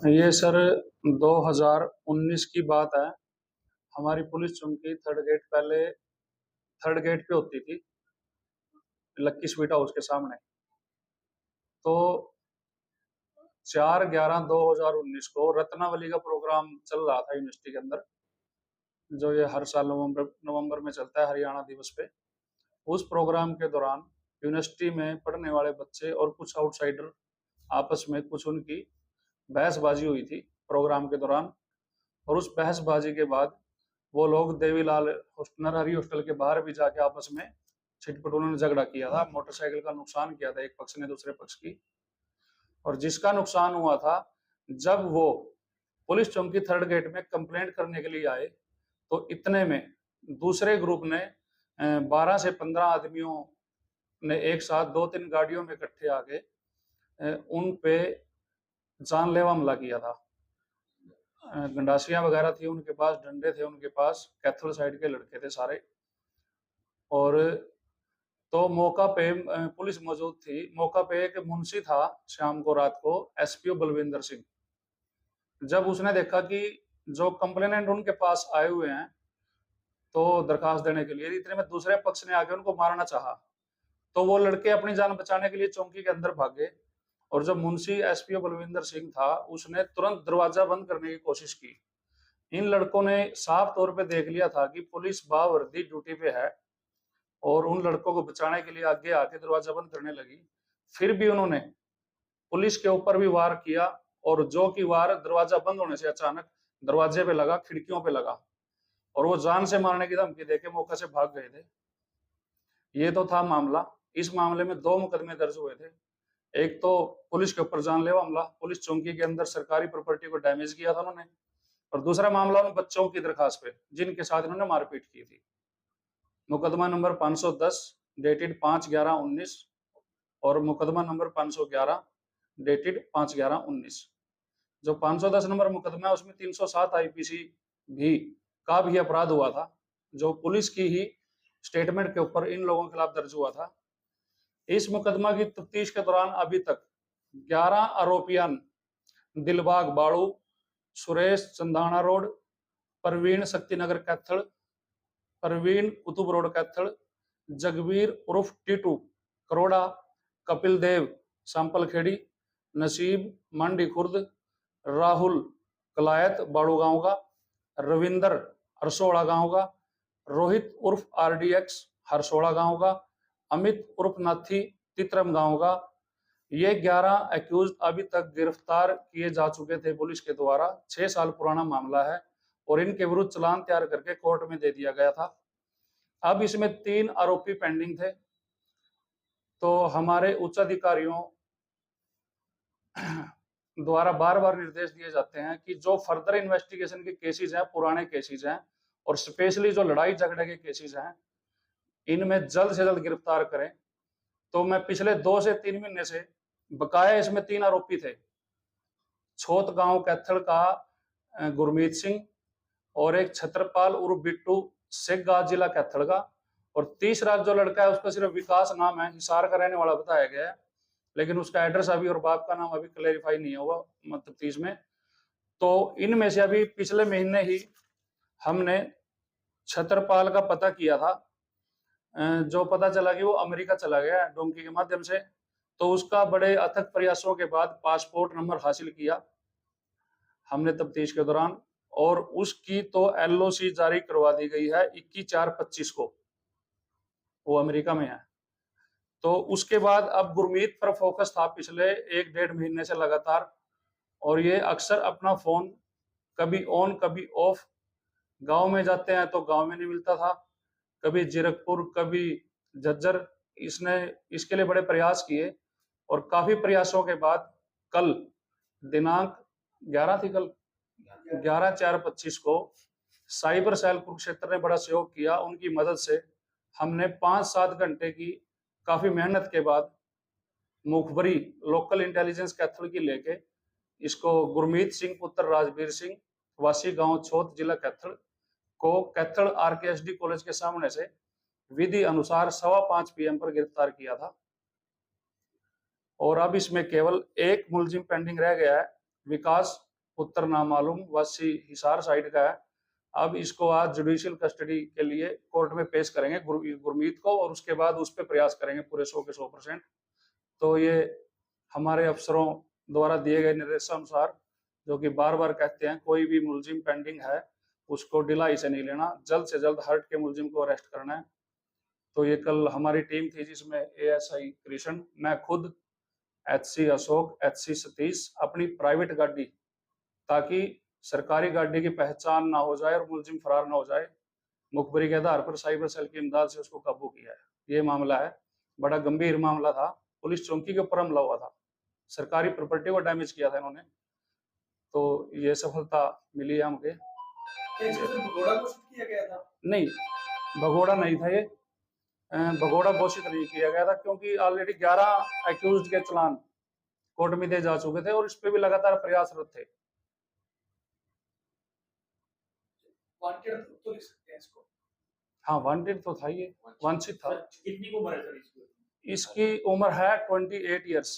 ये सर 2019 की बात है। हमारी पुलिस चौकी थर्ड गेट पहले थर्ड गेट पे होती थी, लक्की स्वीट हाउस के सामने। तो 4/11/2019 को रत्नावली का प्रोग्राम चल रहा था यूनिवर्सिटी के अंदर, जो ये हर साल नवंबर नवंबर में चलता है, हरियाणा दिवस पे। उस प्रोग्राम के दौरान यूनिवर्सिटी में पढ़ने वाले बच्चे और कुछ आउटसाइडर आपस में कुछ उनकी बहसबाजी हुई थी प्रोग्राम के दौरान। और उस बहसबाजी के बाद वो लोग देवीलाल नरहरी हॉस्टल के बाहर भी जाके आपस में छिटपुट उन्होंने झगड़ा किया था, मोटरसाइकिल का नुकसान किया था एक पक्ष ने दूसरे पक्ष की। और जिसका नुकसान हुआ था, जब वो पुलिस चौकी थर्ड गेट में कंप्लेंट करने के लिए आए, तो इतने में दूसरे ग्रुप ने 12 से 15 आदमियों ने एक साथ 2-3 गाड़ियों में इकट्ठे आके उन पे जानलेवा हमला किया था। गंडासियां वगैरह थी उनके पास, डंडे थे उनके पास, कैथल साइड के लड़के थे सारे। और तो मौका पे पुलिस मौजूद थी। मौका पे एक मुंशी था शाम को, रात को, एसपीओ बलविंदर सिंह। जब उसने देखा कि जो कंप्लेनेंट उनके पास आए हुए हैं तो दरखास्त देने के लिए, इतने में दूसरे पक्ष ने आके उनको मारना चाहा, तो वो लड़के अपनी जान बचाने के लिए चौकी के अंदर भागे। और जब मुंशी एसपीओ बलविंदर सिंह था, उसने तुरंत दरवाजा बंद करने की कोशिश की। इन लड़कों ने साफ तौर पे देख लिया था कि पुलिस बावर्दी ड्यूटी पे है, और उन लड़कों को बचाने के लिए आगे आके दरवाजा बंद करने लगी। फिर भी उन्होंने पुलिस के ऊपर भी वार किया, और जो कि वार दरवाजा बंद होने से अचानक दरवाजे पे लगा, खिड़कियों पे लगा, और वो जान से मारने की धमकी देके मौके से भाग गए थे। ये तो था मामला। इस मामले में 2 मुकदमे दर्ज हुए थे। एक तो पुलिस के ऊपर जानलेवा हमला, पुलिस चौकी के अंदर सरकारी प्रॉपर्टी को डैमेज किया था उन्होंने, और दूसरा मामला उन बच्चों की दरखास्त पे जिनके साथ इन्होंने मारपीट की थी। मुकदमा नंबर 510 डेटेड 5/11/19 और मुकदमा नंबर 511 डेटेड 5/11/19। जो 510 नंबर मुकदमा है उसमें 307 आईपीसी भी का भी अपराध हुआ था, जो पुलिस की ही स्टेटमेंट के ऊपर इन लोगों के खिलाफ दर्ज हुआ था। इस मुकदमा की तफ्तीश के दौरान अभी तक 11 आरोपियां दिलबाग बाड़ू, सुरेश चंदाना रोड, परवीन शक्तिनगर कैथल, परवीन कुतुब रोड कैथल, जगवीर उर्फ टीटू करोड़ा, कपिल देव सांपल खेड़ी, नसीब मंडी खुर्द, राहुल कलायत बाड़ू गांव का, रविंदर हरसोड़ा गांव का, रोहित उर्फ आरडीएक्स हरसोड़ा गांव का, अमित उर्फ नाथी तित्रम गांव का। ये 11 एक्यूज अभी तक गिरफ्तार किए जा चुके थे पुलिस के द्वारा। 6 साल पुराना मामला है, और इनके विरुद्ध चालान तैयार करके कोर्ट में दे दिया गया था। अब इसमें 3 आरोपी पेंडिंग थे। तो हमारे उच्च अधिकारियों द्वारा बार बार निर्देश दिए जाते हैं कि जो फर्दर इन्वेस्टिगेशन के केसेस हैं, पुराने केसेस हैं, और स्पेशली जो लड़ाई झगड़े के केसेस हैं, इनमें जल्द से जल्द गिरफ्तार करें। तो मैं पिछले 2 से 3 महीने से बकाया इसमें 3 आरोपी थे। छोत गांव कैथल का गुरमीत सिंह, और एक छत्रपाल उर्फ बिट्टू सेगा जिला कैथल का, और तीसरा जो लड़का है उसका सिर्फ विकास नाम है, हिसार का रहने वाला बताया गया है, लेकिन उसका एड्रेस अभी और बाप का नाम अभी क्लेरिफाई नहीं हुआ तफ्तीश में। तो इनमें से अभी पिछले महीने ही हमने छत्रपाल का पता किया था, जो पता चला कि वो अमेरिका चला गया डोंकी के माध्यम से। तो उसका बड़े अथक प्रयासों के बाद पासपोर्ट नंबर हासिल किया हमने तफ्तीश के दौरान, और उसकी तो एलओसी जारी करवा दी गई है 21/4/25 को, वो अमेरिका में है। तो उसके बाद अब गुरमीत पर फोकस था पिछले 1-1.5 महीने से लगातार, और ये अक्सर अपना फोन कभी ऑन कभी ऑफ, गांव में जाते हैं तो गांव में नहीं मिलता था, कभी जीरकपुर कभी झज्जर। इसने इसके लिए बड़े प्रयास किए, और काफी प्रयासों के बाद कल दिनांक 11 थी, कल 11/4/25 को साइबर सेल कुरुक्षेत्र ने बड़ा सहयोग किया। उनकी मदद से हमने 5-7 घंटे की काफी मेहनत के बाद मुखबरी लोकल इंटेलिजेंस कैथल की लेके इसको गुरमीत सिंह पुत्र राजवीर सिंह वासी गांव छोत जिला कैथल को कैथल आरकेएसडी कॉलेज के सामने से विधि अनुसार 5:15 PM पर गिरफ्तार किया था। और अब इसमें केवल एक मुलजिम पेंडिंग रह गया है, विकास उत्तर नामालूम, वासी हिसार साइड का है। अब इसको आज जुडिशियल कस्टडी के लिए कोर्ट में पेश करेंगे गुरमीत को, और उसके बाद उस पर प्रयास करेंगे पूरे 100 के 100%। तो ये हमारे अफसरों द्वारा दिए गए निर्देशानुसार, जो कि बार बार कहते हैं कोई भी मुलजिम पेंडिंग है उसको ढिलाई से नहीं लेना, जल्द से जल्द हर्ट के मुलजिम को अरेस्ट करना है। तो ये कल हमारी टीम थी जिसमें ASI कृष्ण, मैं खुद, HC अशोक, HC सतीश, अपनी प्राइवेट गाड़ी, ताकि सरकारी गाड़ी की पहचान ना हो जाए और मुलजिम फरार ना हो जाए, मुखबरी के आधार पर साइबर सेल की इमदाद से उसको काबू किया है। ये मामला है, बड़ा गंभीर मामला था, पुलिस चौकी के ऊपर हमला हुआ था, सरकारी प्रॉपर्टी को डैमेज किया था इन्होंने। तो ये सफलता मिली है हमके। भगोड़ा घोषित किया गया था? नहीं, भगोड़ा नहीं था ये, भगोड़ा घोषित नहीं किया गया था, क्योंकि ऑलरेडी 11 एक्यूज्ड के चालान कोर्ट में दिए जा चुके थे और इस पे भी लगातार प्रयासरत थे। वांटेड तो लिख सकते हैं इसको? हाँ, वांटेड तो था, ये वांछित था। कितनी उम्र है सर इसकी? इसकी उम्र है 28 ईयर्स।